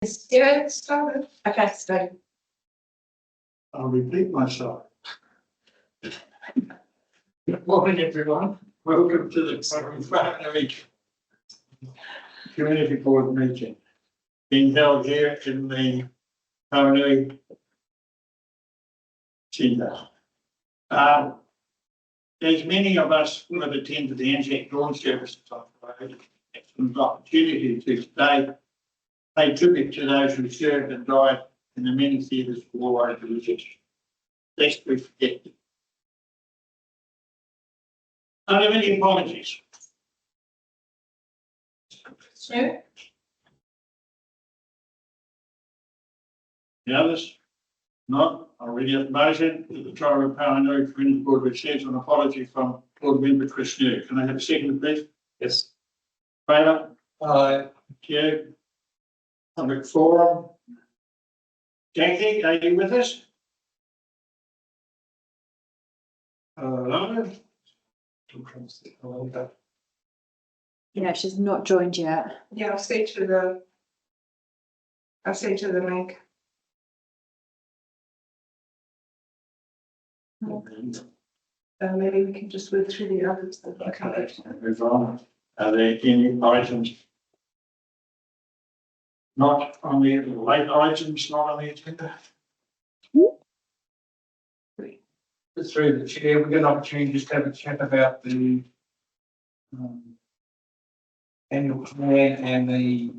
Stuart started. Okay, started. I'll repeat myself. Good morning, everyone. Welcome to the Pāuanui Community Board meeting being held here in the Pāuanui Centre. As many of us will have attended the Anzac Dawn services on Friday, it's an opportunity to today pay tribute to those who served and died in the many theatres of war over resistance. Lest we forget them. Are there any apologies? Sure. The others? Not. I'll read out the motion that the Tairua Pāuanui Community Board receives an apology from Board Member Chris New. Can I have a second, please? Yes. Favour? Aye. Thank you. Public forum. Jackie, are you with us? Hello? Yeah, she's not joined yet. Yeah, I'll say to the link. Maybe we can just move through the others that are covered. Move on. Are there any items not on the late items not on the agenda? Through the chair, we get an opportunity just to have a chat about the annual plan and the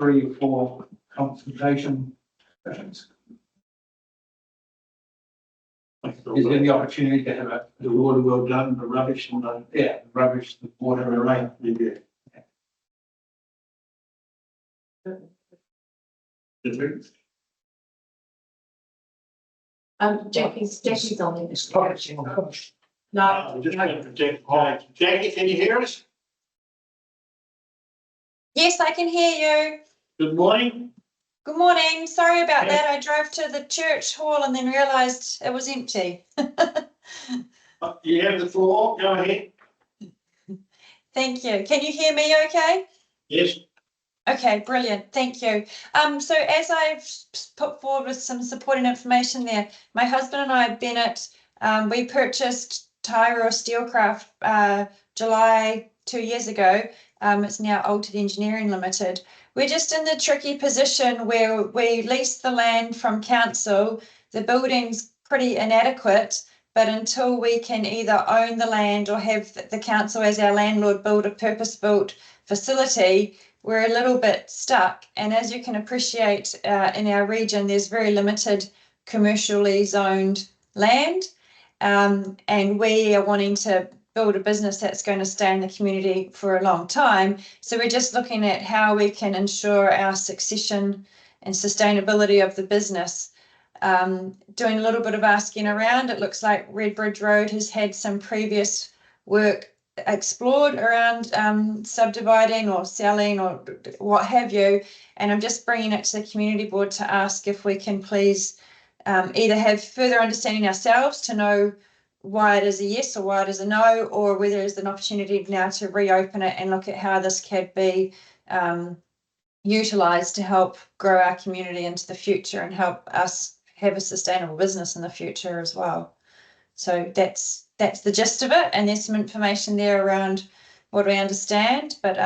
3 or 4 consultation sessions. Is there the opportunity to have the water well done, the rubbish and the rubbish, the water and the rain? Jackie's on the Just No, wait for Jackie, can you hear us? Yes, I can hear you. Good morning. Good morning. Sorry about that. I drove to the church hall and then realised it was empty. You have the floor. Go ahead. Thank you. Can you hear me okay? Yes. Okay, brilliant. Thank you. So as I've put forward with some supporting information there, my husband and I, Bennett, we purchased Tairua Steelcraft July 2 years ago. It's now Altered Engineering Limited. We're just in the tricky position where we lease the land from council. The building's pretty inadequate, but until we can either own the land or have the council as our landlord build a purpose-built facility, we're a little bit stuck. And as you can appreciate, in our region, there's very limited commercially zoned land. And we are wanting to build a business that's going to stay in the community for a long time. So we're just looking at how we can ensure our succession and sustainability of the business. Doing a little bit of asking around, it looks like Redbridge Road has had some previous work explored around subdividing or selling or what have you. And I'm just bringing it to the community board to ask if we can please either have further understanding ourselves to know why it is a yes or why it is a no, or whether there's an opportunity now to reopen it and look at how this can be utilised to help grow our community into the future and help us have a sustainable business in the future as well. So that's the gist of it, and there's some information there around what we understand, but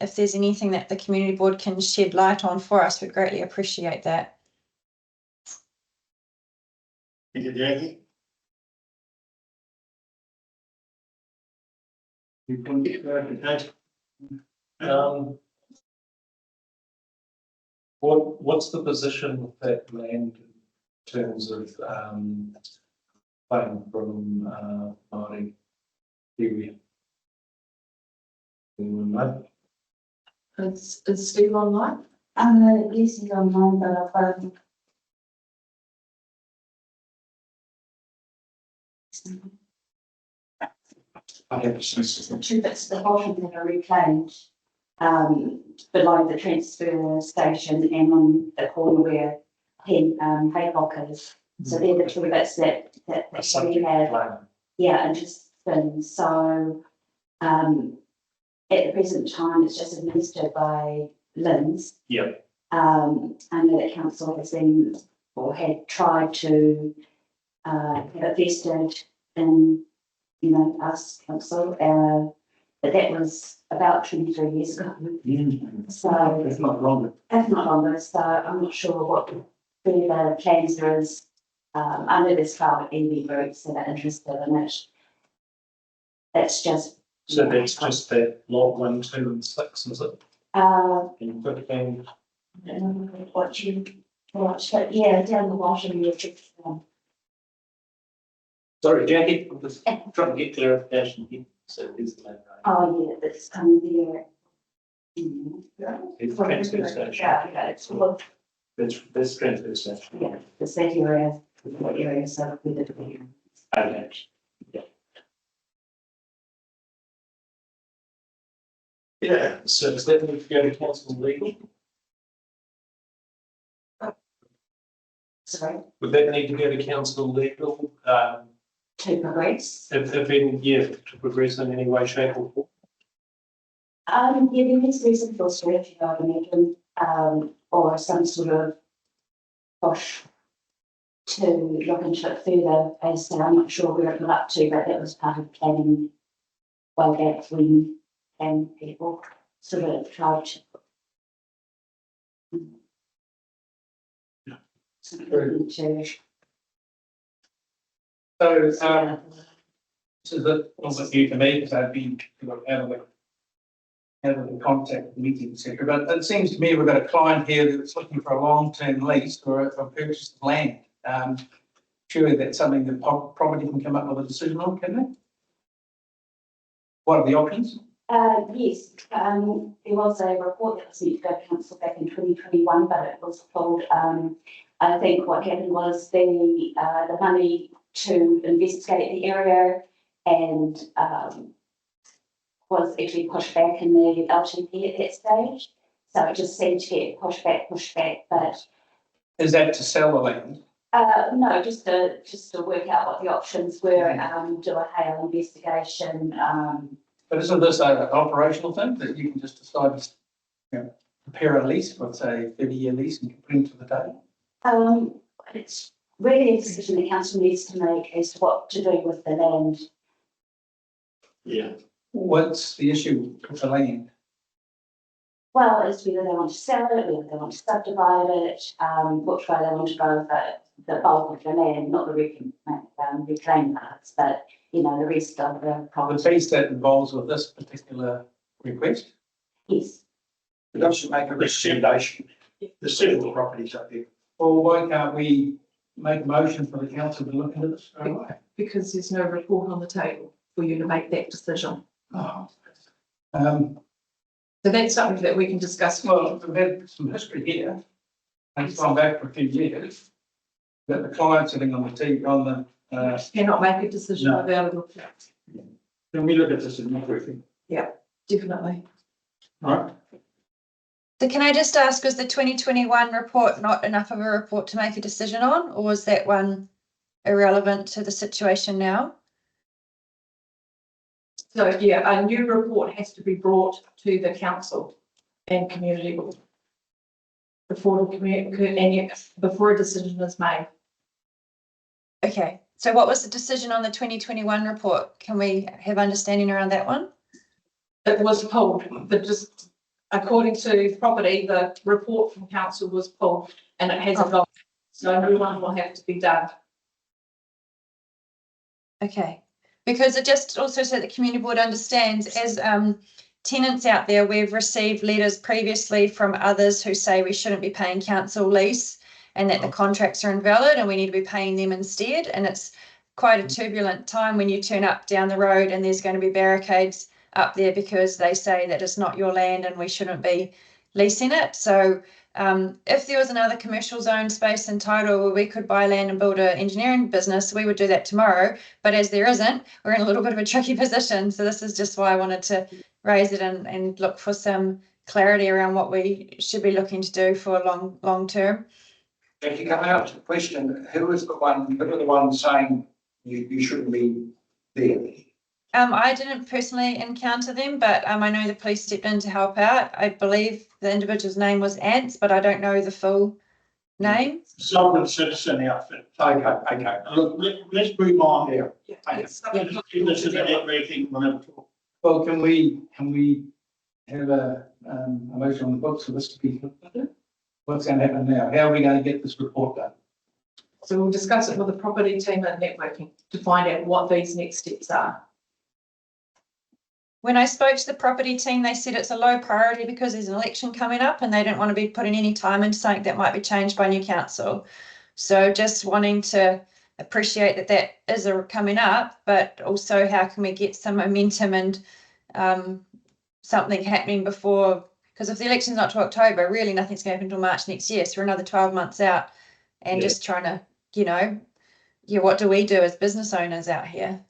if there's anything that the community board can shed light on for us, we'd greatly appreciate that. Thank you, Jackie. You can get clarification. What's the position with that land in terms of claim from Māori area? Is Steve online? Yes, he's online, but I have a sense of 2 bits of the bottom that are reclaimed, below the transfer station and on the corner where Haycock is. So they're the 2 bits that we have. Yeah, interesting. So at the present time, it's just administered by Lynn's. Yep. I know that council has been or had tried to have it vested in, you know, us council, but that was about 23 years ago. So It's not wrong. if not longer, so I'm not sure what further plans there is. I know there's private EV groups that are interested in it. That's just. So that's just that lot 1, 2 and 6, is it? In 15. I don't know what you watch, but yeah, down the bottom you're just, Sorry, Jackie, I'm just trying to get clarification here. So there's the main road. oh yeah, that's kind of there. It's transfer station. Yeah, it's well, This transfer station. yeah, the same area, what area, so with the. Okay. Yeah, so does that need to go to council legal? Sorry, Would that need to go to council legal? to progress. If any, yeah, to progress in any way, shape or form? Yeah, there needs to be some filter, if you know what I mean, or some sort of push to look into it further. As I said, I'm not sure where it got up to, but that was part of planning way back when people sort of tried to. Yeah. Something to. So, this is a little bit new to me because I've been out of the contact meeting, etc. But it seems to me we've got a client here that's looking for a long-term lease or a purchase of land. Surely that's something that property can come up with a decision on, can they? What are the options? Yes, there was a report that was meant to go to council back in 2021, but it was pulled. I think what happened was the money to investigate the area and was actually pushed back in the LTP at that stage. So it just seemed to get pushed back, but. Is that to sell the land? No, just to work out what the options were, do a hail investigation. But isn't this an operational thing that you can just decide to, prepare a lease for, say, 30-year lease and bring to the day? It's really a decision the council needs to make as to what to do with the land. Yeah. What's the issue with the land? Well, it's whether they want to sell it, whether they want to subdivide it, which way they want to go with the bulk of the land, not the reclaimed parts, but, you know, the rest of the The property. piece that involves with this particular request? Yes. It doesn't make a recommendation. There's several properties up there. Or why can't we make a motion for the council to look into this straight away? Because there's no report on the table for you to make that decision. Oh. So that's something that we can discuss. Well, we've had some history here, and it's gone back for a few years, that the client sitting on the TV, on the, Cannot make a decision No. about it. Can we look at this in everything? Definitely. Right? So can I just ask, was the 2021 report not enough of a report to make a decision on, or was that one irrelevant to the situation now? So, yeah, a new report has to be brought to the council and community before the community, before a decision is made. Okay, so what was the decision on the 2021 report? Can we have understanding around that one? It was pulled, but just according to property, the report from council was pulled and it hasn't gone. So a new one will have to be done. Okay, because it just also so the community board understands, as tenants out there, we've received letters previously from others who say we shouldn't be paying council lease and that the contracts are invalid and we need to be paying them instead. And it's quite a turbulent time when you turn up down the road and there's going to be barricades up there because they say that it's not your land and we shouldn't be leasing it. So if there was another commercial zone space in Tairua where we could buy land and build an engineering business, we would do that tomorrow. But as there isn't, we're in a little bit of a tricky position. So this is just why I wanted to raise it and look for some clarity around what we should be looking to do for long term. If you come out to the question, who are the ones saying you shouldn't be there? I didn't personally encounter them, but I know the police stepped in to help out. I believe the individual's name was Ants, but I don't know the full name. Sovereign citizen outfit. Okay. Look, let's move on. Yeah. It's This is a net rating, whatever. Well, can we have a motion on the books for this to be? What's going to happen now? How are we going to get this report done? So we'll discuss it with the property team and networking to find out what these next steps are. When I spoke to the property team, they said it's a low priority because there's an election coming up and they don't want to be putting any time into something that might be changed by new council. So just wanting to appreciate that that is coming up, but also how can we get some momentum and something happening before, because if the election's not to October, really nothing's going to happen until March next year. So we're another 12 months out and just trying to, what do we do as business owners out here?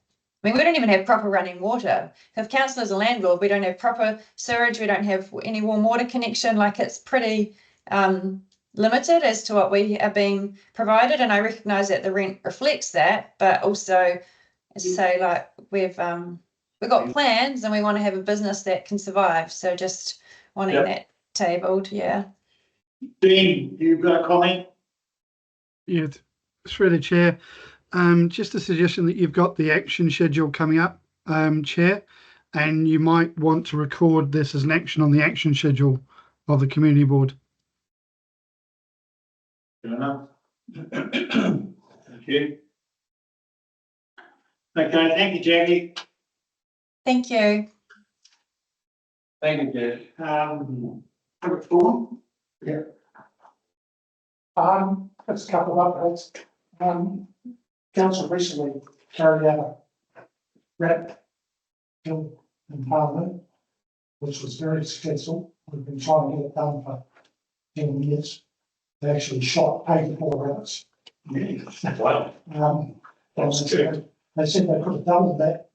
I mean, we don't even have proper running water. If council is a landlord, we don't have proper sewage, we don't have any warm water connection. Like, it's pretty limited as to what we are being provided. And I recognise that the rent reflects that, but also, as I say, like, we've got plans and we want to have a business that can survive. So just wanting that tabled, Dean, you've got a comment? Yeah, through the chair. Just a suggestion that you've got the action schedule coming up, Chair, and you might want to record this as an action on the action schedule of the community board. Fair enough. Thank you. Okay, thank you, Jackie. thank you. Thank you, Jed. Number 4. Just a couple of updates. Council recently carried out a RAP in Parliament, which was very successful. We've been trying to get it done for 10 years. They actually shot 84 rabbits. Wow. They said they could have doubled that,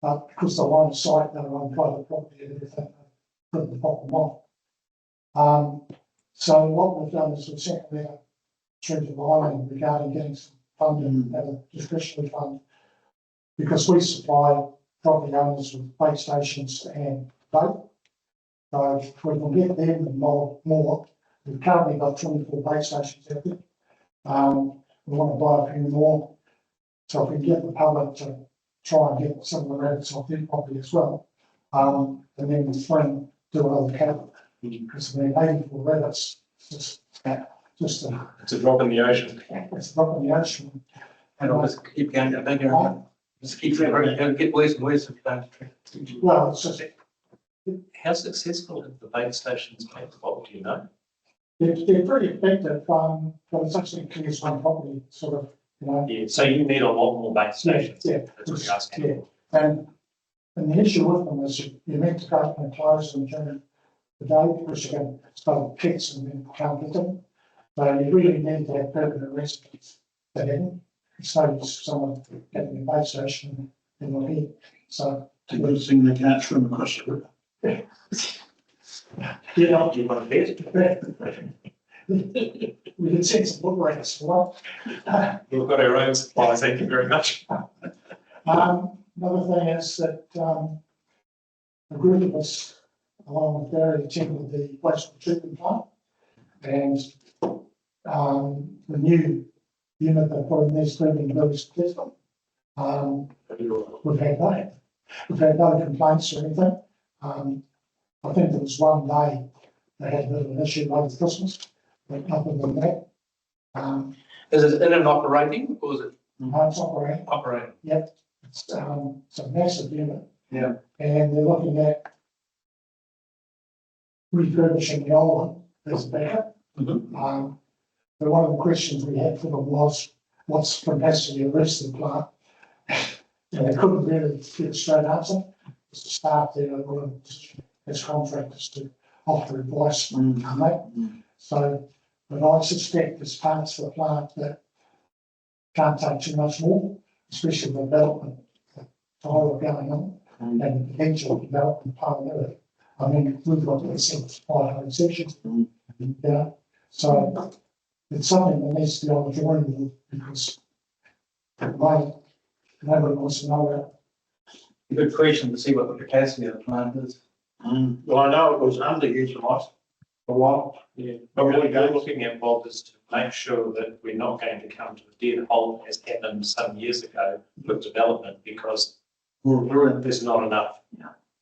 but because the line of sight, they were on private property and everything, they couldn't pop them off. So what we've done is we've sent a letter through to the island regarding getting some funding at a discretionary fund, because we supply property owners with bait stations and bait. So if we can get them and more, we've currently got 24 bait stations out there. We want to buy a few more. So if we can get the public to try and get some of the rabbits off their property as well, and then we try and do another count, because I mean 84 rabbits, it's It's a drop in the ocean. it's a drop in the ocean. And I'll just keep going, just keep going, it'll get worse and worse if you don't. Well, it's just, How successful have the bait stations been? What do you know? they're pretty effective, but it's actually clears one property, sort of, Yeah, so you need a lot more bait stations. Yeah, That's what you're asking. yeah. And the issue with them is you're meant to go and close them during the day, because you're going to start pits and then can't get them. So you really need to have permanent residents that in. It's no use someone getting a base station in the heat. So The good thing they can't swim across the river. you know, Do you want to bet? we can send some book rates for that. We've got our own supplies, thank you very much. Another thing is that a group of us, along with Barry, attended the wastewater treatment plant, and the new unit they put in there's been very successful. We've had no complaints or anything. I think there was one day they had a bit of an issue over Christmas, but other than that, Is it in and operating, or is it it's operating. operating? Yep, it's a massive unit. Yeah. And they're looking at refurbishing the old one as better. But one of the questions we had for them was, what's the capacity of the rest of the plant? And they couldn't really get a straight answer. It's the staff there were as contractors to offer advice on that. So, but I suspect there's parts of the plant that can't take too much more, especially the development Tairua going on and the potential development Pāuanui. I mean, we've got this 500 sections, so it's something that needs to be on the drawing board, because at the moment, nobody wants to know a good question to see what the capacity of the plant is. Well, I know it was underutilised for a while. Yeah, But what really we're goes- looking at, Bob, is to make sure that we're not going to come to a dead halt as happened some years ago with development, because there's not enough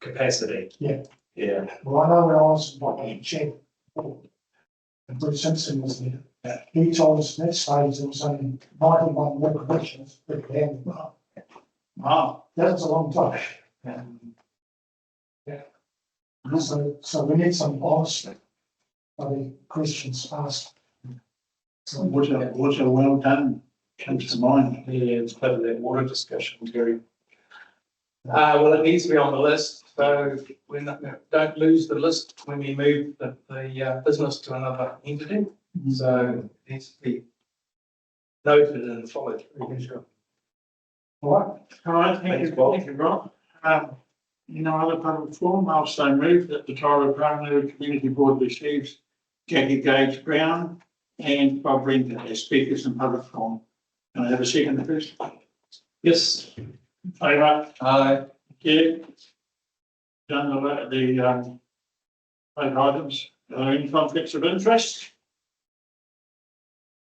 capacity. Yeah. Yeah. Well, I know when I was in Chair, and Bruce Simpson was there, he told us at that stage there was only 91 requisitions that we had. Ah, That was a long time. So we need some honest questions asked. so what's a well done comes to mind. Yeah, it's part of that water discussion, Terry. Well, it needs to be on the list, so don't lose the list when we move the business to another entity. So it needs to be noted and followed through. Sure. All right, thank you, Bob. Thank you, Rob. Other public forum, I'll so move that the Tairua Pāuanui Community Board receives Jackie Gage Brown and Bob Brenton as speakers in public forum. Can I have a second, please? Yes. Favour? Aye. Thank you. Done the items. Are there any conflicts of interest?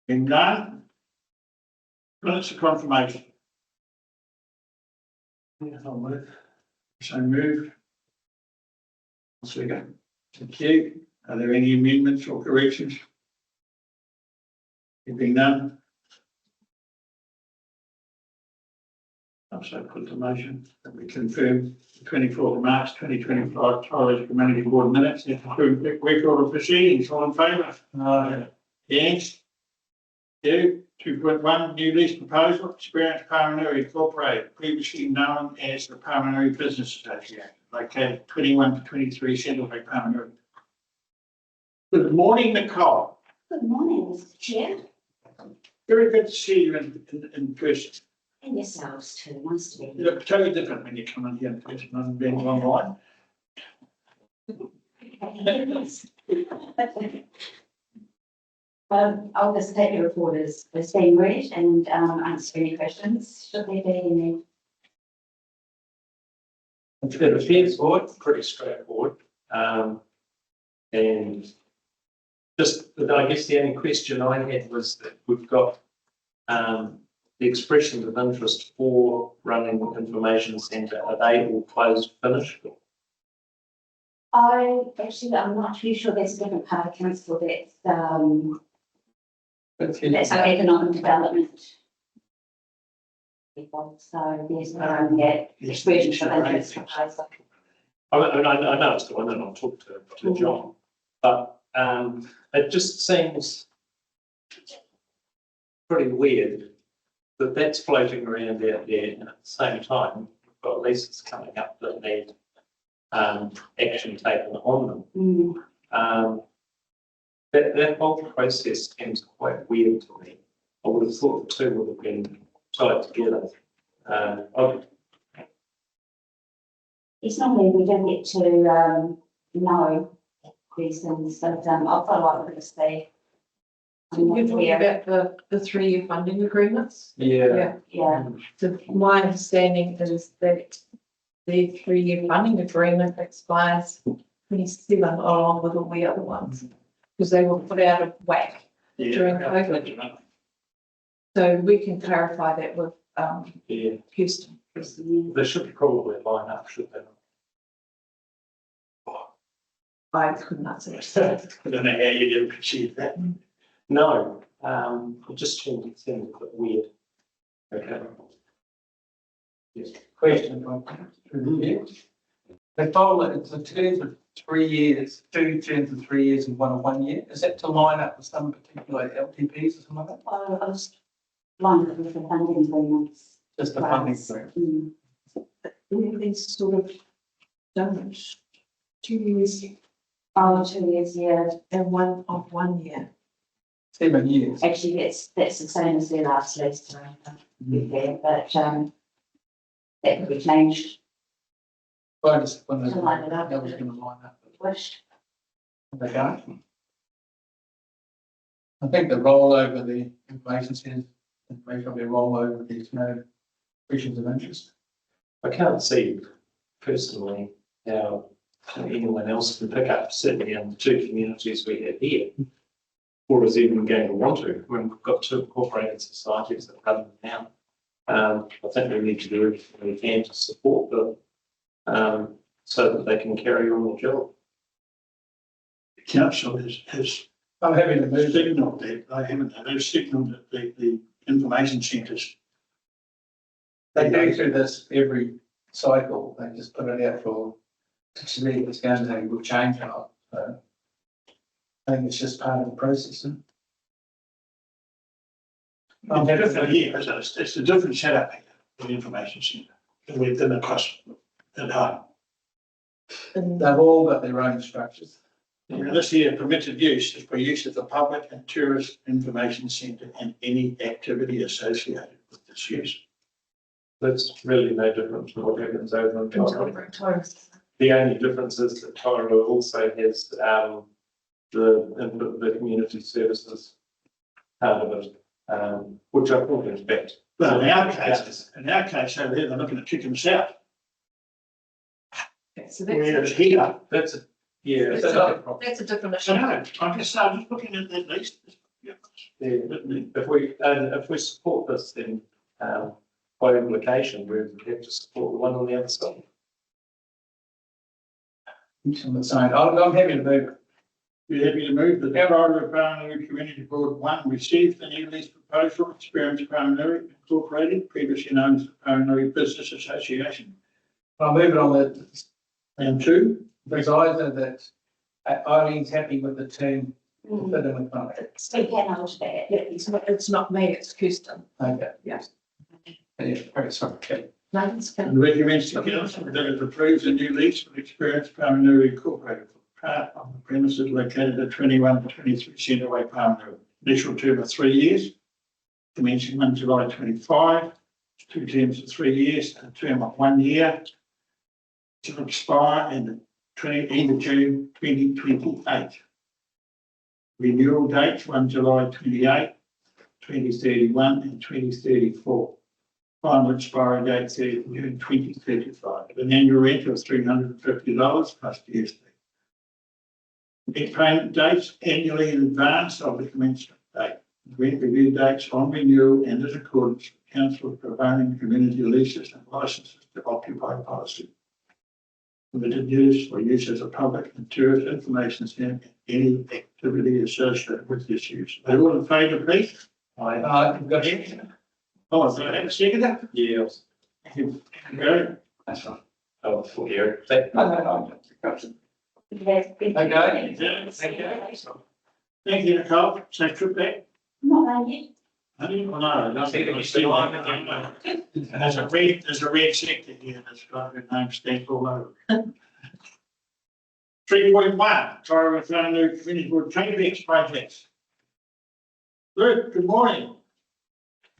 Being none. Minutes of confirmation. Yeah, I'll move. So moved. Second. Thank you. Are there any amendments or corrections? There being none. I'll so put the motion that we confirm the 24th of March 2025 Tairua Community Board minutes and approve the record of proceedings. All in favour? Aye. Yes. You. 2.1 new lease proposal, Experience Pāuanui Incorporated, previously known as the Pāuanui Business Association, located 21 to 23 Centreway, Pāuanui. Good morning, Nicole. Good morning, Mr. Chair, Very good to see you in person. and yourselves too. Nice to be You here. look totally different when you come in here in person than being online. I'll just take the report as being read and answer any questions. Should there be any? It appears pretty straightforward. And just, I guess the only question I had was that we've got the expressions of interest for running the information centre. Are they all closed, finished? I'm not too sure. There's a different part of council that's our economic development. People, so there's expressions of interest proposal. I know it's the one that I'll talk to John, but it just seems pretty weird that that's floating around out there, and at the same time, we've got leases coming up that need action taken on them. That whole process seems quite weird to me. I would have thought the two would have been tied together. It's normally we don't get to know these things, but I'll follow up with this. You're talking about the 3-year funding agreements? Yeah. Yeah, So my understanding is that the 3-year funding agreement expires 27 along with all the other ones, because they were put out of whack during COVID. So we can clarify that with Yeah, Houston. they should probably line up, should they? I couldn't answer that. I don't know how you did achieve that. No, it just seems a bit weird. Okay. Yes. Question. They told that it's a term of 3 years, 2 terms of 3 years and 1 year. Is that to line up with some particular LTPs or something like that? I was lined up with the funding agreements. Just the funding agreement. These sort of done 2 years Oh, 2 years, yeah. and one of 1 year. 7 years. Actually, that's the same as their last list, so there, but that could be changed. I just wondered To line it up. how was going to line up. Wished. They don't. I think the rollover, the information says, information will be rollover, there's no expressions of interest. I can't see personally how anyone else can pick up, certainly in the two communities we have here, or is even going to want to, when we've got two incorporated societies that run now. I think we need to do everything we can to support them so that they can carry on the job. The council has I'm happy to move. signalled that, they've signalled that the information centres. They go through this every cycle. They just put it out to see if it's going to have a good change or not. So I think it's just part of the process. I'm happy to Different move. here, it's a different setup here, the information centre, than across at home. And They've all got their own structures. This here permitted use is for use of the public and tourist information centre and any activity associated with this use. That's really no different from what happens over in Tairua. times. The only difference is that Tairua also has the input of the community services part of it, which I thought was better. Well, in our case over here, they're looking at kicking us out. So Whereas here, That's a, yeah, That's that's a- a problem. that's a different I issue. know, I'm just looking at that list. Yeah, if we support this, then by implication, we would have to support the one on the other side. Each on the side. I'm happy to move it. You're happy to move that the Tairua Pāuanui Community Board 1 received the new lease proposal, Experience Pāuanui Incorporated, previously known as the Pāuanui Business Association. I'll move it on the And 2, advisor that Eileen's happy with the term fit in with contract. We can alter that. Yeah, it's not me, it's Kirsten. Okay. Yeah. Yeah, very sorry. Okay. No, it's good. and recommends to council that it approves a new lease for Experience Pāuanui Incorporated for part of the premises located at 21 to 23 Centreway, Pāuanui. Initial term of 3 years, commencing 1 July 25, 2 terms of 3 years, and a term of 1 year to expire in the end of June 2028. Renewal dates 1 July 28, 2031 and 2034. Final expiry date 30 June 2035. An annual rent of $350 plus GST. Net payment dates annually in advance of the commencement date. Rent review dates on renewal and in accordance with council prevailing community leases and licenses to occupy policy. Permitted use for use as a public and tourist information centre and any activity associated with this use. Are you all in favour, please? We've got it. Oh, so I have a second. Yeah, Thank you, Gary. That's right. oh, for Gary. No. Yes, we- Okay. Thank you. Thank you, Nicole. Safe trip back. Not there yet. I didn't know. There's a red sector here that's got her name stamped all over. 3.1, Tairua Pāuanui Community Board CAPEX projects. Luke, good morning.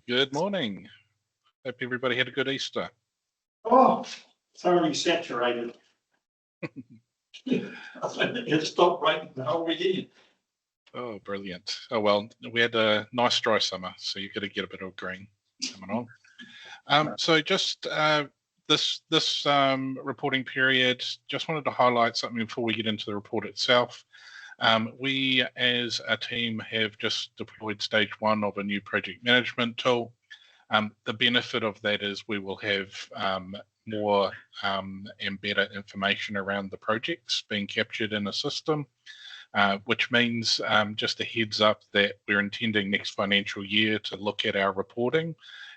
Good morning. Hope everybody had a good Easter. Oh, thoroughly saturated. I think it stopped raining the whole weekend. Oh, brilliant. Oh, well, we had a nice dry summer, so you've got to get a bit of green coming on. So just this reporting period, just wanted to highlight something before we get into the report itself. We as a team have just deployed stage 1 of a new project management tool. The benefit of that is we will have more and better information around the projects being captured in a system, which means just a heads up that we're intending next financial year to look at our reporting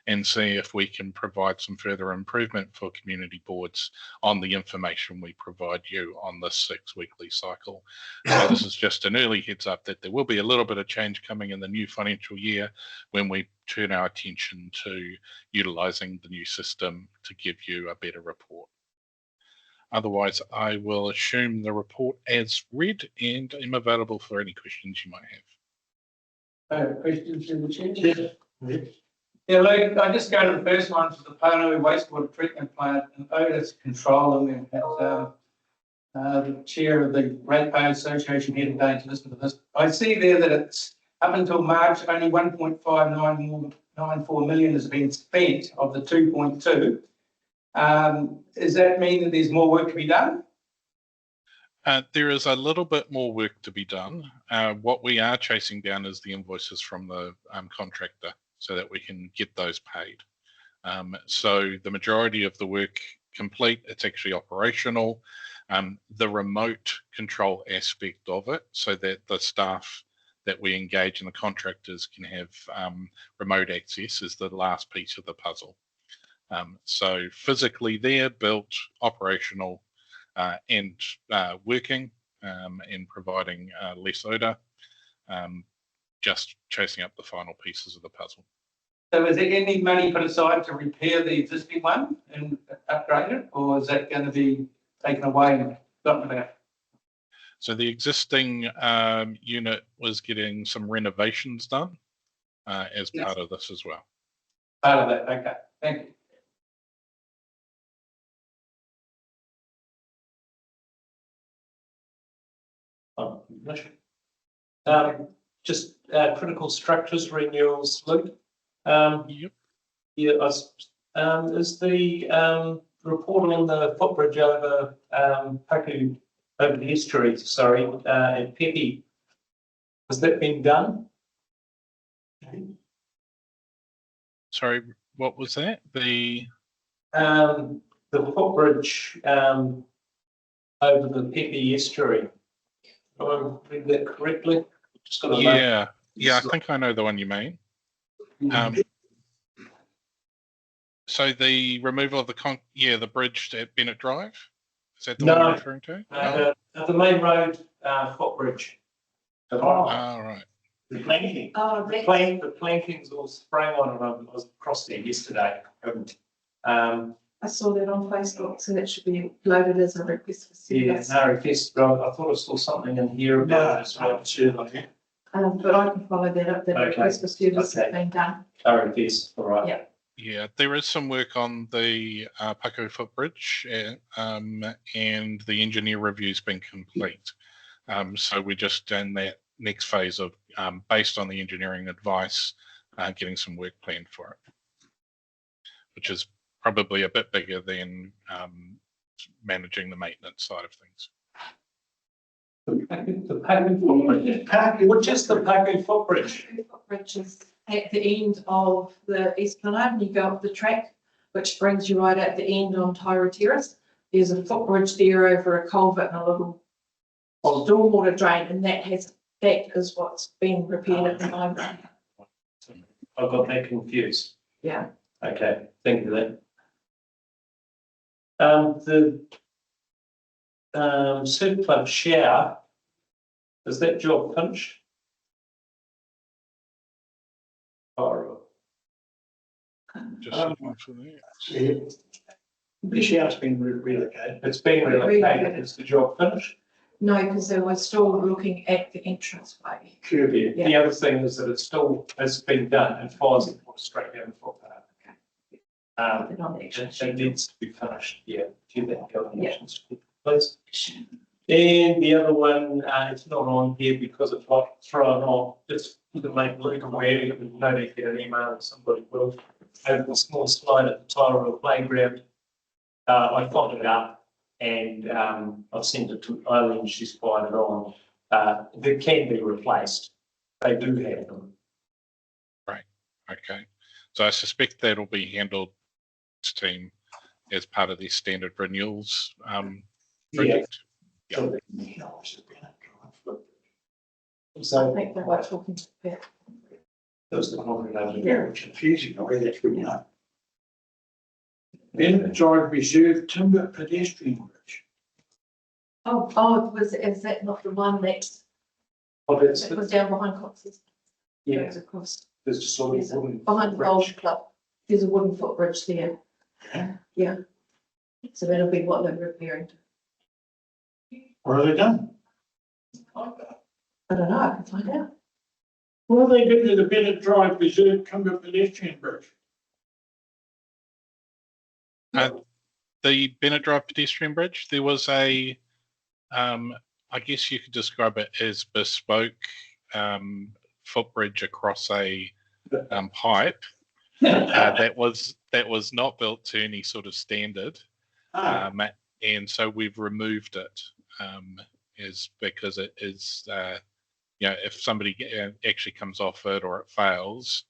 and see if we can provide some further improvement for community boards on the information we provide you on this 6 weekly cycle. So this is just an early heads up that there will be a little bit of change coming in the new financial year when we turn our attention to utilising the new system to give you a better report. Otherwise, I will assume the report as read and am available for any questions you might have. Questions in the chair? Yeah, Luke, I just go to the first one for the Pāuanui wastewater treatment plant and odours control, and we've had the chair of the Ratepayers Association here today to listen to this. I see there that it's up until March, only 1.594 million has been spent of the 2.2. Does that mean that there's more work to be done? There is a little bit more work to be done. What we are chasing down is the invoices from the contractor so that we can get those paid. So the majority of the work complete, it's actually operational. The remote control aspect of it, so that the staff that we engage and the contractors can have remote access, is the last piece of the puzzle. So physically there, built, operational, and working, and providing less odour, just chasing up the final pieces of the puzzle. So is there any money put aside to repair the existing one and upgrade it, or is that going to be taken away and gotten about? So the existing unit was getting some renovations done as part of this as well. Part of that, okay, thank you. Just critical structures renewals, Luke. Yep. Yeah, is the report on the footbridge over Paku, over the estuary, sorry, and Pepe, has that been done? Sorry, what was that? The footbridge over the Pepe estuary. Am I reading that correctly? Just got yeah, I think I know the one you mean. So the removal of the bridge at Bennett Drive, is that the one you're referring to? The main road footbridge. Right. The planking. Oh, The planking's all spraying on it. I was across there yesterday. I saw that on Facebook, so that should be loaded as a request for Yeah, service. no request, but I thought I saw something in here about it as well. But I can follow that up, that Okay. request for service has Okay. been done. No request, all right. Yeah. Yeah, there is some work on the Paku footbridge, and the engineer review's been complete. So we're just in that next phase of, based on the engineering advice, getting some work planned for it, which is probably a bit bigger than managing the maintenance side of things. The Paku footbridge. What is the Paku footbridge? The footbridge is at the end of the Esplanade, and you go up the track, which brings you right at the end on Tairua Terrace. There's a footbridge there over a culvert and a little stormwater drain, and that is what's being repaired at the moment. I got that confused. Yeah. Okay, thank you then. The Surf Club shower, is that job finished? Just looking for that. The shower's been relocated. It's been relocated, is the job finished? No, because they were still looking at the entranceway. Curvy. The other thing is that it's been done and fires and put straight down the footpath. They're not actually It needs to be finished, yeah. Do that, go on, Yeah. please. And the other one, it's not on here because it's like thrown off, just to make Luke aware, you can know they get an email and somebody will. Over the small slide at the Tairua playground, I followed it up and I've sent it to Eileen, she's fired it on. They can be replaced. They do have them. Right. Okay. So I suspect that'll be handled team as part of the standard renewals project. So I think they were talking to Pat. those are the concrete over Yeah. there. Confusing, the way that's written up. Then drive reserve timber pedestrian bridge. Is that not the one that Oh, that's, it was down behind Cox's? yeah, Goes across. there's just sort Yes, of wooden. Behind the Bowls Club, there's a wooden footbridge there. Yeah. So that'll be what they're repairing. What have they done? I don't know, I can find out. What do they do to the Bennett Drive reserve timber pedestrian bridge? The Bennett Drive pedestrian bridge, there was a, I guess you could describe it as bespoke footbridge across a pipe that was not built to any sort of standard, and so we've removed it is because it is if somebody actually comes off it or it fails,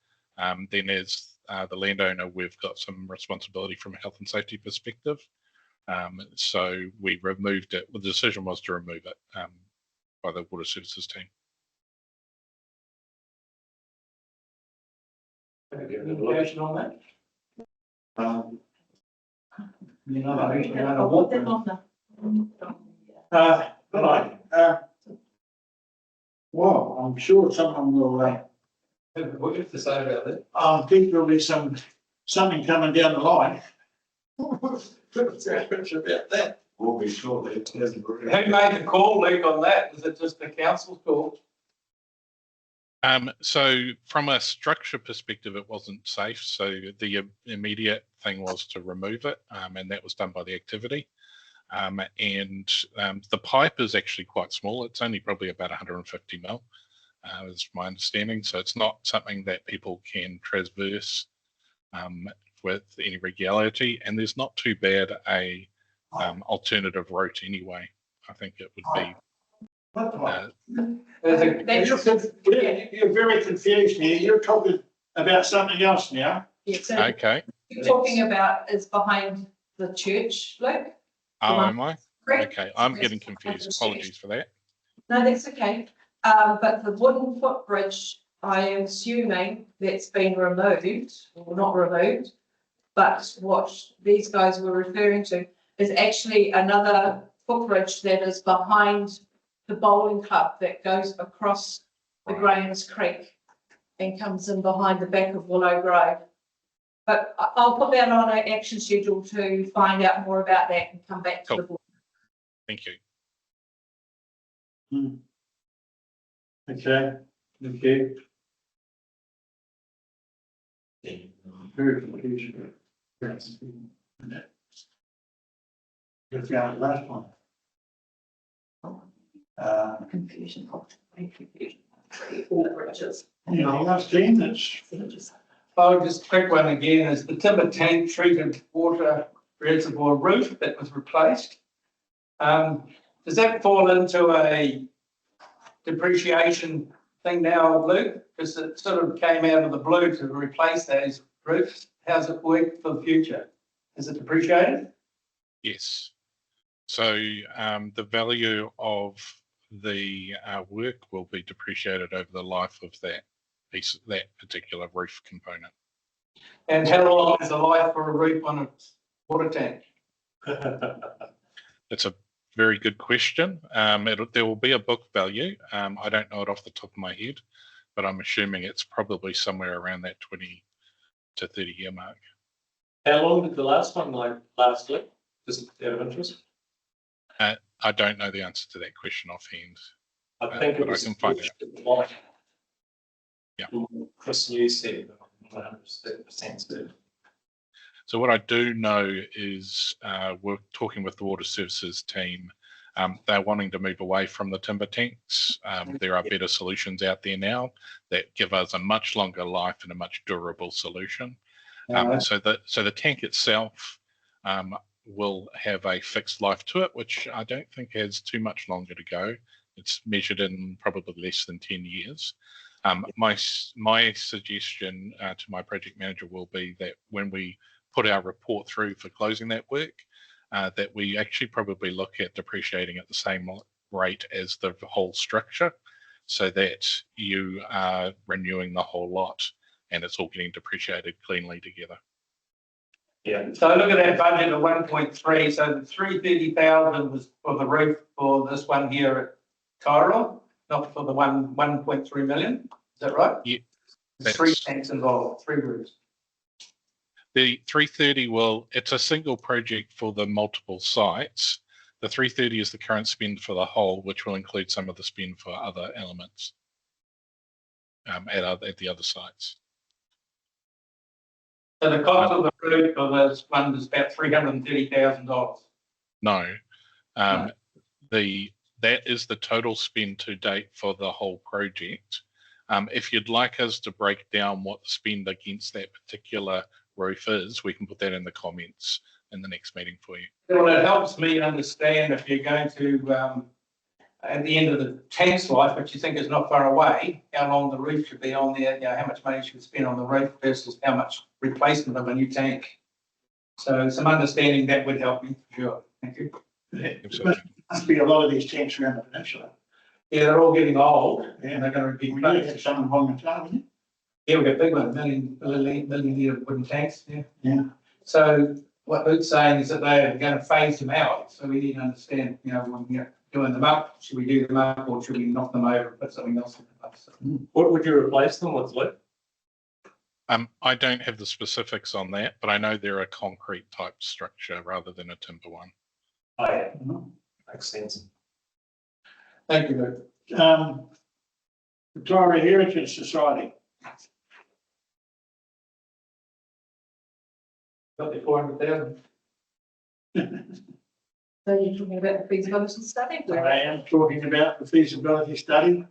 then as the landowner, we've got some responsibility from a health and safety perspective. So we removed it. Well, the decision was to remove it by the water services team. Information on that? You know, I'll put them on the. Well, I'm sure someone will, What do you have to say about that? I think there'll be something coming down the line. What's about that? We'll be sure that it hasn't. Who made the call, Luke, on that? Was it just the council's call? So from a structure perspective, it wasn't safe. So the immediate thing was to remove it, and that was done by the activity. The pipe is actually quite small. It's only probably about 150 mil, is my understanding. So it's not something that people can traverse with any regularity. And there's not too bad a alternative route anyway. I think it would be. You're very confused here. You're talking about something else now. Yeah, so Okay. you're talking about is behind the church, Luke? Oh, am I? Correct? Okay, I'm getting confused. Apologies for that. No, that's okay. But the wooden footbridge, I am assuming that's been removed, or not removed. But what these guys were referring to is actually another footbridge that is behind the bowling club that goes across the Graham's Creek and comes in behind the back of Willow Grove. But I'll put that on an action schedule to find out more about that and come back to the board. Thank you. Okay, thank you. Very confusing. You found it last one. Confusion. All bridges. Anything else, Dean? That's Oh, just a quick one again, is the timber tank treated water reservoir roof that was replaced. Does that fall into a depreciation thing now, Luke? Because it sort of came out of the blue to replace those roofs. How's it work for the future? Is it depreciated? Yes. So the value of the work will be depreciated over the life of that piece, that particular roof component. And how long is the life for a roof on a water tank? It's a very good question. There will be a book value. I don't know it off the top of my head, but I'm assuming it's probably somewhere around that 20 to 30 year mark. How long did the last one last? Just out of interest. I don't know the answer to that question offhand. I think but I can find out. Yeah. Chris New said 100% certain. So what I do know is we're talking with the water services team. They're wanting to move away from the timber tanks. There are better solutions out there now that give us a much longer life and a much durable solution. So the tank itself will have a fixed life to it, which I don't think has too much longer to go. It's measured in probably less than 10 years. My suggestion to my project manager will be that when we put our report through for closing that work, that we actually probably look at depreciating at the same rate as the whole structure, so that you are renewing the whole lot and it's all getting depreciated cleanly together. Yeah. So look at that budget of 1.3. So the 330,000 was for the roof for this one here at Tairua, not for the 1.3 million. Is that right? Yeah. There's 3 tanks involved, 3 roofs. The 330 it's a single project for the multiple sites. The 330 is the current spend for the whole, which will include some of the spend for other elements at the other sites. So the cost of the roof for this one is about $330,000. No, that is the total spend to date for the whole project. If you'd like us to break down what the spend against that particular roof is, we can put that in the comments in the next meeting for you. Well, it helps me understand if you're going to, at the end of the tank's life, which you think is not far away, how long the roof should be on there, you know, how much money should spend on the roof versus how much replacement of a new tank. So some understanding that would help me, for sure. Thank you. Absolutely. Must be a lot of these tanks around the peninsula. Yeah, they're all getting old and they're going to be We do replaced. have some along the time, isn't it? Yeah, we've got big ones, million litre wooden tanks, yeah. Yeah. So what Luke's saying is that they're going to phase them out, so we need to understand, you know, when we're doing them up, should we do them up or should we knock them over and put something else in place? What would you replace them with, Luke? I don't have the specifics on that, but I know they're a concrete type structure rather than a timber one. Oh, yeah, makes sense. Thank you, Luke. The Tairua Heritage Society. Got the 400,000. So you're talking about the feasibility study? I am talking about the feasibility study.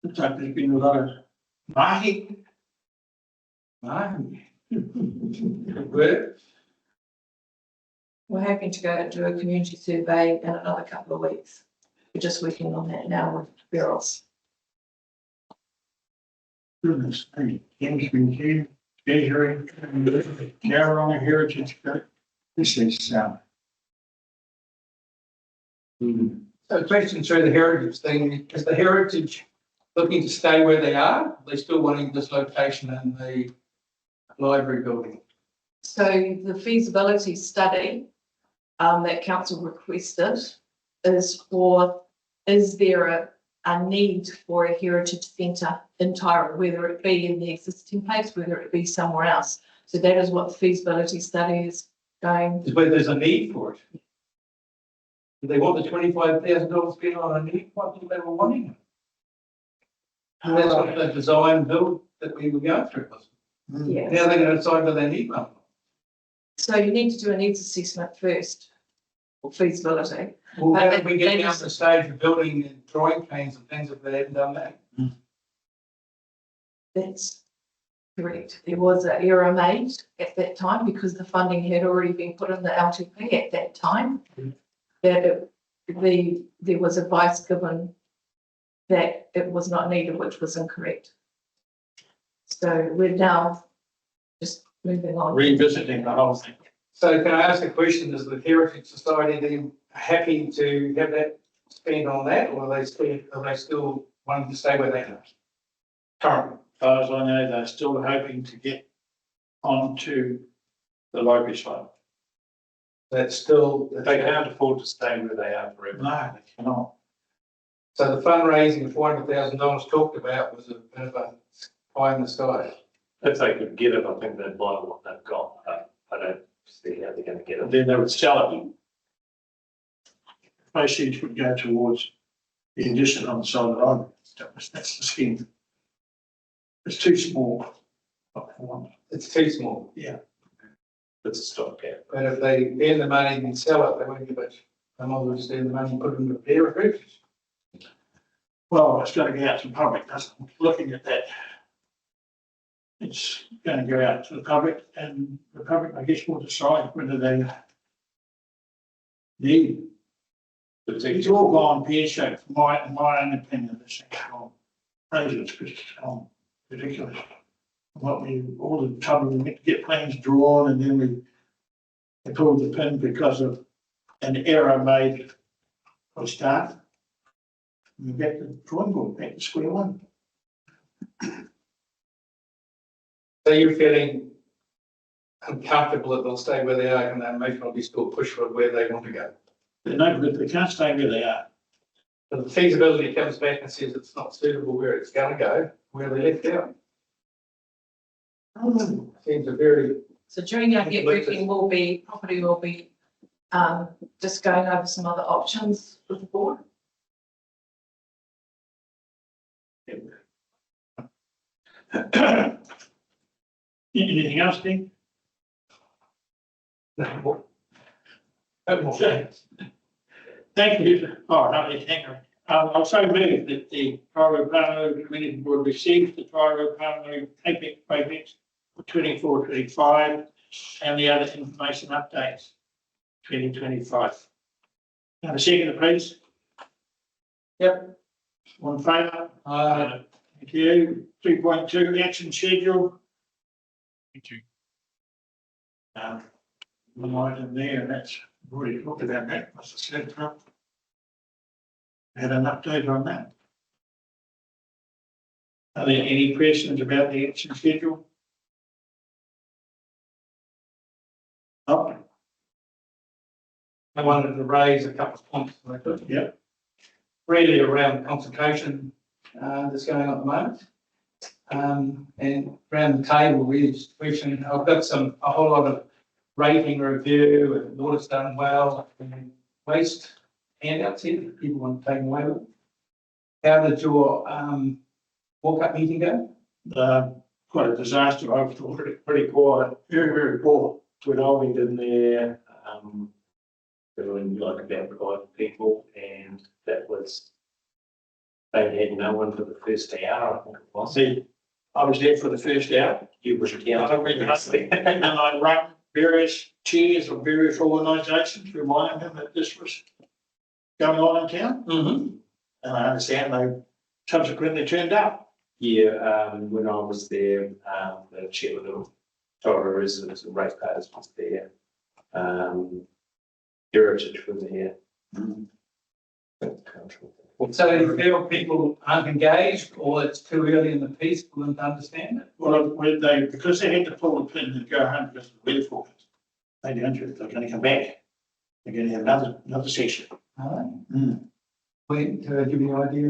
Looks like there's been a lot of mahi. Good work. We're hoping to go do a community survey in another couple of weeks. We're just working on that now with Barrels. Goodness, Ken's been here, Treasury, Tairua Heritage. This is, So question through the heritage thing, is the heritage looking to stay where they are? Are they still wanting this location in the library building? So the feasibility study that council requested is there a need for a heritage centre in Tairua, whether it be in the existing place, whether it be somewhere else. So that is what the feasibility study is going. Is where there's a need for it. Do they want the $25,000 spent on a need? What did they were wanting? And that's what the design build that we were going through was. Yeah. Now they're going to decide whether they need one. So you need to do a needs assessment first, or feasibility. Well, But how did we get they down just- to the stage of building and drawing plans and things if they hadn't done that? That's correct. There was an error made at that time because the funding had already been put in the LTP at that time. That there was advice given that it was not needed, which was incorrect. So we're now just moving on. revisiting the whole thing. So can I ask a question? Is the Heritage Society then happy to have that spent on that, or are they still wanting to stay where they are currently? As far as I know, they're still hoping to get onto the library side. That's still, They can't afford to stay where they are forever. No, they cannot. so the fundraising of $400,000 talked about was a bit of a pie in the sky. If they could get it, I think they'd buy what they've got, but I don't see how they're going to get it. Then they would sell it. Proceeds would go towards the addition on the side of the library. That's the scheme. It's too small. It's too small. Yeah. It's a stopgap. But if they earn the money and sell it, they won't give it. They might as well just earn the money and put it in the heritage. Well, it's got to go out to the public, doesn't it? Looking at that. It's going to go out to the public, and the public, I guess, will decide whether they need. It's all gone pear-shaped, my own opinion, this thing's gone crazy, it's just ridiculous. All the trouble, we had to get plans drawn, and then they pulled the pin because of an error made for start. We get the drawing board, back to square one. So you're feeling uncomfortable that they'll stay where they are and then maybe probably still push for where they want to go. They're no good, they can't stay where they are. But the feasibility comes back and says it's not suitable where it's going to go, where they left out. Seems a very, So during our get briefing, property will be just going over some other options with the board. Anything else, Dean? no more. Thank you. Oh, no, thank you. I'll so move that the Tairua Pāuanui Community Board receives the Tairua Pāuanui CAPEX projects for 24-25 and the other information updates 2025. Have a second, please. Yep. All in favour? Thank you. 3.2 action schedule. Thank you. One item there, and that's we've already talked about that. As I said, had an update on that. Are there any questions about the action schedule? No? I wanted to raise a couple of points if I could. Yep. Really around consultation that's going on at the moment. And around the table, really just question, I've got a whole lot of rating review and audits done well and waste handouts here that people want to take away with. How did your walk-up meeting go? Quite a disaster. I thought Pretty quiet. very, very poor. With Alvin in there, there were like about 5 people, and that was, they had no one for the first hour, I think it was. See, I was there for the first hour. You were counting. And I rang various chairs of various organisations, reminding them that this was going on in town. Mm-hmm. And I understand they subsequently turned up. Yeah, when I was there, the chairman of Tairua residents and ratepayers was there. Heritage was there. So you feel people aren't engaged or it's too early in the piece for them to understand it? Well, because they had to pull the pin and go home because of the weather forecast, they don't, they're going to come back. They're going to have another session. Wait, to give you an idea.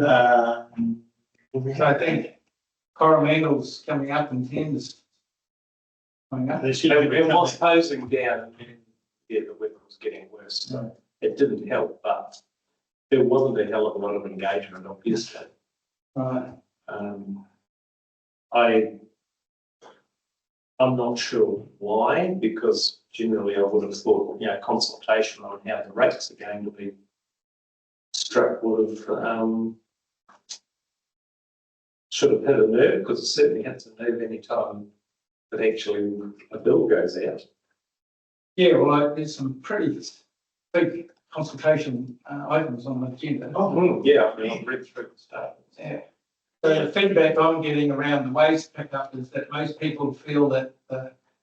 So I think Coromandel's coming up in 10 is coming up. They It said was closing down, and then, yeah, the weather was getting worse, so it didn't help, but there wasn't a hell of a lot of engagement, obviously. Right. I'm not sure why, because generally I would have thought, consultation on how the rates are going to be struck would have, should have hit a nerve, because it certainly hits a nerve any time that actually a bill goes out. Yeah, well, there's some pretty big consultation items on the agenda. Yeah, I mean, I've read through the stuff. Yeah. So the feedback I'm getting around the waste pickup is that most people feel that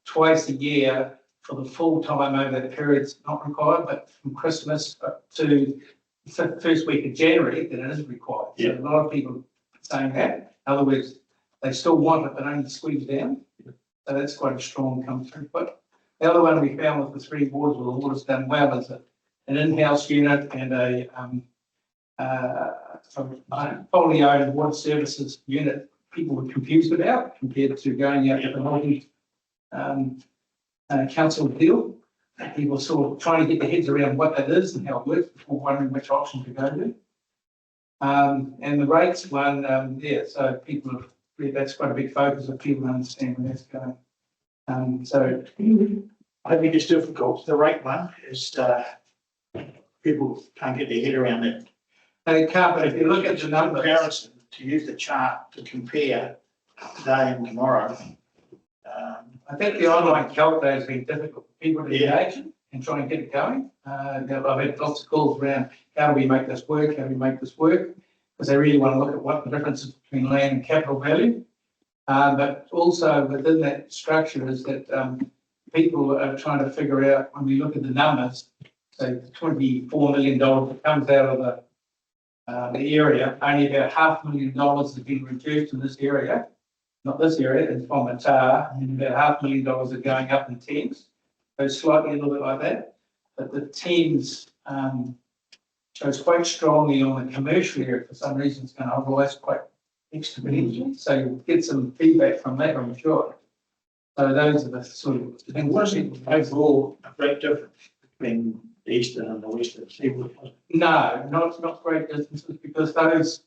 twice a year for the full time over that period is not required, but from Christmas up to the first week of January, then it is required. So a lot of people are saying that. In other words, they still want it, but only squeeze down. So that's quite a strong come through. But the other one we found with the 3 wards where the water's done well is an in-house unit and a wholly owned water services unit people were confused about compared to going out to the multi council deal. People sort of trying to get their heads around what that is and how it works before wondering which option to go to. And the rates one, so people have, that's quite a big focus of people understand where that's going. So I think it's difficult. The rate one is people can't get their head around it. they can't, but if you look at the numbers, Comparison, to use the chart to compare today and tomorrow. I think the online calculator has been difficult for people to engage in and try and get it going. I've had lots of calls around how do we make this work, how do we make this work, because they really want to look at what the difference is between land and capital value. But also within that structure is that people are trying to figure out, when we look at the numbers, say the $24 million that comes out of the area, only about $500,000 has been reduced in this area. Not this area, it's from the tar, and about $500,000 are going up in teams. So slightly a little bit like that. But the teams shows quite strongly on the commercial area for some reason. It's going to otherwise quite exponentially. So you'll get some feedback from that, I'm sure. So those are the sort of It things. wasn't overall a great difference between the eastern and the western seaboard. No, not great distances, because those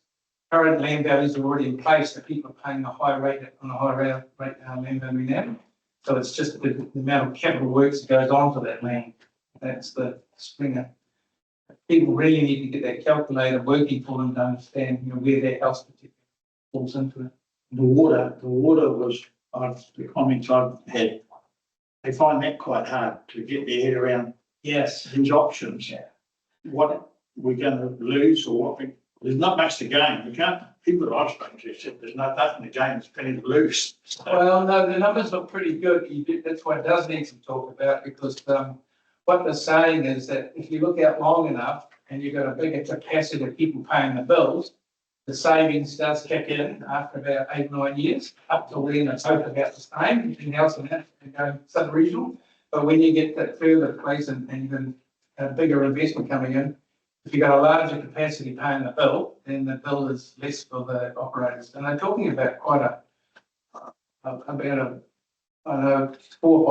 current land values are already in place, so people are paying a high rate on a high rate land value now. So it's just the amount of capital works that goes on to that land. That's the Springer people really need to get that calculator working for them to understand, you know, where their house particularly falls into it. The water was, the comments I've had, they find that quite hard to get their head around Yes. these options. Yeah. What we're going to lose or what there's not much to gain. You can't, people that I've spoken to said there's nothing to gain, there's plenty to lose. So, Well, no, the numbers look pretty good. That's why it does need some talk about, because what they're saying is that if you look out long enough and you've got a bigger capacity of people paying the bills, the savings does kick in after about 8 or 9 years. Up till then, it's both about the same, between house and go sub-regional. But when you get that further place and even a bigger investment coming in, if you've got a larger capacity paying the bill, then the bill is less for the operators. And they're talking about quite about I don't know, $400 or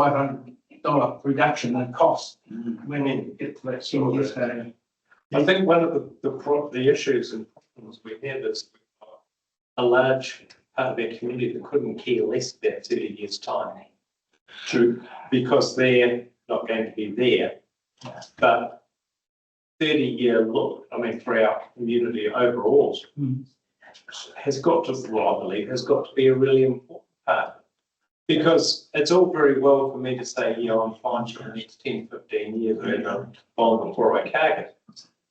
$500 reduction in cost when you get to that 10 years ago. I think one of the issues and problems we have is we've got a large part of our community that couldn't care less about 30 years' time. True. Because they're not going to be there. But 30-year look, I mean, for our community overall, has got to, well, I believe, has got to be a really important part. Because it's all very well for me to say, yeah, I'm fine for the next 10, 15 years, long before I carry it.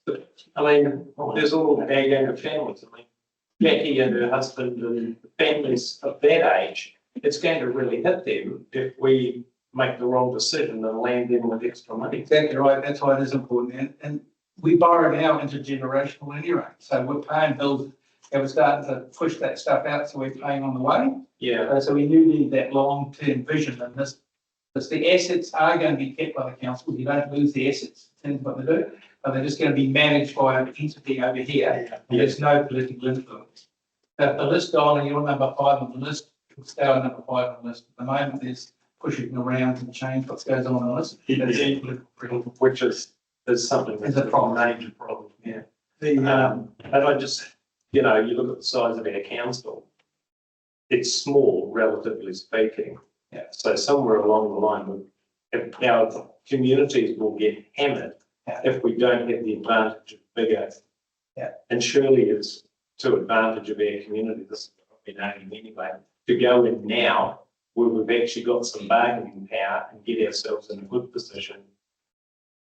But, I mean, there's all our younger families. I mean, Jackie and her husband and families of that age, it's going to really hit them if we make the wrong decision and land them with extra money. Exactly right. That's why it is important. And we borrow now intergenerational anyway. So we're paying bills and we're starting to push that stuff out. So we're paying on the way. Yeah. So we do need that long-term vision in this. Because the assets are going to be kept by the council. You don't lose the assets in terms of what they do, but they're just going to be managed by an entity over here. Yeah. And there's no political influence. But the list on, and you're number 5 on the list, will stay on number 5 on the list. At the moment, there's pushing around to change what goes on the list. Which is something that's a problem. Major problem. Yeah. And I just, you know, you look at the size of our council, it's small, relatively speaking. Yeah. So somewhere along the line, our communities will get hammered if we don't have the advantage of bigger. Yeah. And surely it's to advantage of our community. This is what I've been aiming anyway, to go in now where we've actually got some bargaining power and get ourselves in a good position.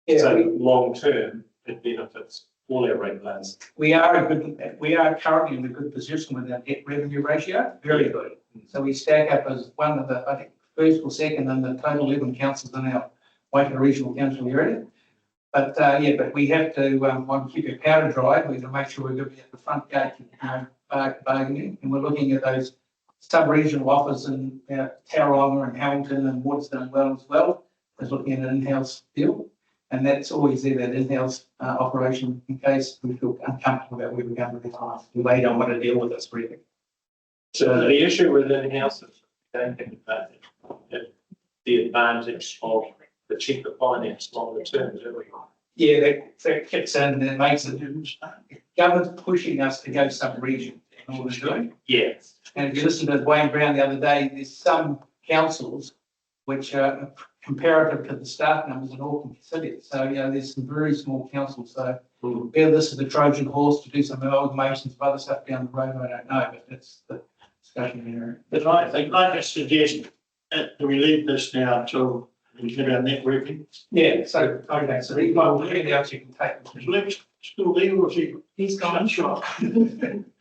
Yeah, So long term, it benefits all our regulators. we are currently in a good position with our debt revenue ratio, very good. So we stack up as one of the, I think, first or second in the total 11 councils in our Waikato Regional Council area. But but we have to want to keep our powder dry. We have to make sure we're going to be at the front gate, bargaining, and we're looking at those sub-regional offers in Tairua and Hamilton and Waterstone as well as looking at an in-house deal. And that's always there, that in-house operation, in case we feel uncomfortable about where we're going with the time. They don't want to deal with us really. So the issue with in-house is we don't have the advantage of the cheaper finance longer term, do we? Yeah, that kicks in and it makes it. Government's pushing us to go sub-region in order to do it. Yeah. And if you listen to Wayne Brown the other day, there's some councils which are comparative to the staff numbers in Auckland City. So, you know, there's some very small councils. So whether this is the Trojan horse to do some amalgamations of other stuff down the road, I don't know, but that's the discussion area. But I just suggest that we leave this now until we get our networking. Yeah, so, okay, so these are really else you can take. Is Luke still there or is he? He's gone. Sure.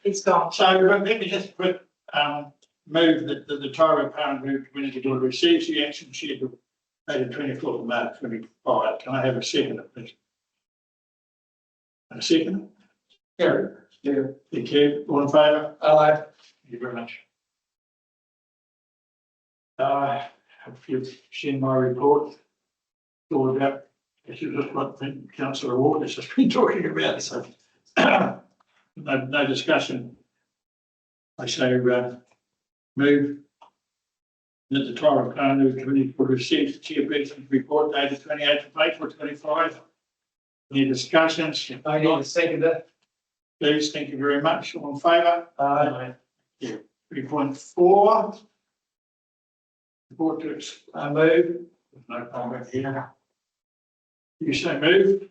He's gone. So let me just put, move that the Tairua Pāuanui Community Board receives the action schedule dated 24th of March 25. Can I have a second, please? A second? Yeah. Yeah. Thank you. All in favour? Aye. Thank you very much. If you've seen my report, it's all about, this is just what Councillor Waters has been talking about, so no discussion. I say move that the Tairua Pāuanui Community Board receives the Chairperson Report dated 28th of April 25. Any discussions? I need a seconder. Please, thank you very much. All in favour? Aye. 3.4. Report to Move. no comment here. You say move?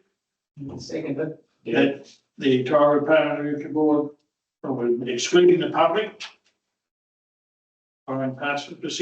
Seconded. that the Tairua Pāuanui board, excluding the public, are in passive proceedings